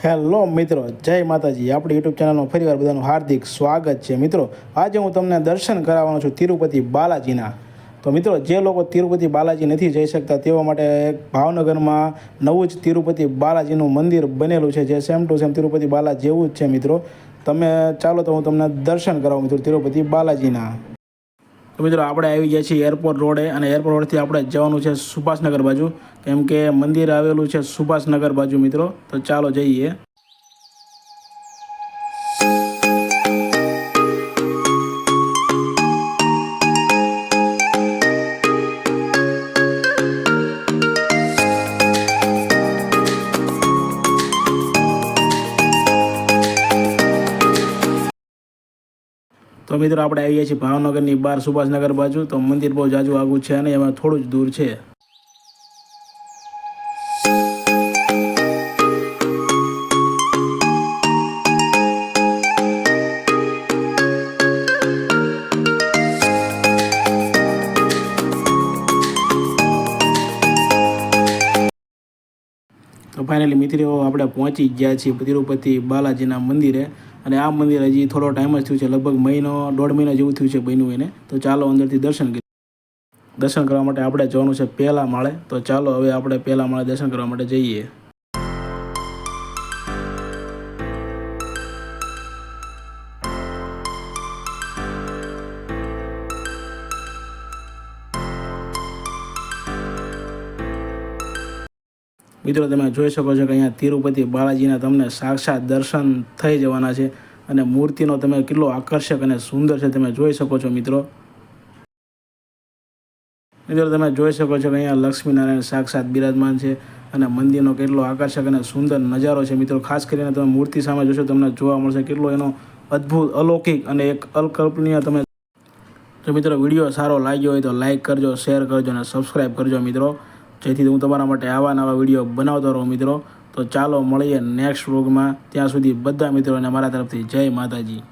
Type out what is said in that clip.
Hello મિત્રો, જય માતાજી. આપણી યુટ્યુબ ચેનલમાં ફરીવાર બધાનું હાર્દિક સ્વાગત છે. મિત્રો, આજે હું તમને દર્શન કરાવવાનો છું તિરુપતિ બાલાજીના. તો મિત્રો, જે લોકો તિરુપતિ બાલાજી નથી જઈ શકતા તેઓ માટે ભાવનગરમાં નવું જ તિરુપતિ બાલાજીનું મંદિર બનેલું છે, જે same to same Tirupati Bala જેવું જ છે. મિત્રો, તમે ચાલો તો હું તમને દર્શન કરાવું મિત્રો તિરુપતિ બાલાજીના. તો મિત્રો, આપણે આવી ગયા છીએ એરપોર્ટ રોડે, અને એરપોર્ટ રોડથી આપણે જવાનું છે સુભાષનગર બાજુ, કેમ કે મંદિર આવેલું છે સુભાષનગર બાજુ. મિત્રો, તો ચાલો જઈએ. તો મિત્રો, આપણે આવીએ છીએ ભાવનગરની બહાર સુભાષનગર બાજુ. તો મંદિર બહુ જાજુ આગું છે અને એમાં થોડું જ દૂર છે. તો ફાઇનલી મિત્રો, આપણે પહોંચી ગયા છીએ તિરુપતિ બાલાજીના મંદિરે. અને આ મંદિર હજી થોડો ટાઈમ જ થયું છે, લગભગ દોઢ મહિનો જેવું થયું છે બન્યું એને. તો ચાલો અંદરથી દર્શન કરવા માટે આપણે જવાનું છે પહેલા માળે. તો ચાલો હવે આપણે પહેલા માળે દર્શન કરવા માટે જઈએ. મિત્રો, તમે જોઈ શકો છો કે અહીંયા તિરુપતિ બાલાજીના તમને સાક્ષાત દર્શન થઈ જવાના છે. અને મૂર્તિનો તમે કેટલો આકર્ષક અને સુંદર છે તમે જોઈ શકો છો. મિત્રો, તમે જોઈ શકો છો કે અહીંયા લક્ષ્મીનારાયણ સાક્ષાત બિરાજમાન છે. અને મંદિરનો કેટલો આકર્ષક અને સુંદર નજારો છે. મિત્રો, ખાસ કરીને તમે મૂર્તિ સામે જોશો તમને જોવા મળશે કેટલો એનો અદ્ભુત, અલૌકિક અને એક અકલ્પનીય. તો મિત્રો, વિડીયો સારો લાગ્યો હોય તો લાઇક કરજો, શેર કરજો અને સબસ્ક્રાઈબ કરજો મિત્રો, જેથી હું તમારા માટે આવા નવા વિડીયો બનાવતો રહું. મિત્રો, તો ચાલો મળીએ નેક્સ્ટ વ્લોગમાં. ત્યાં સુધી બધા મિત્રોને મારા તરફથી જય માતાજી.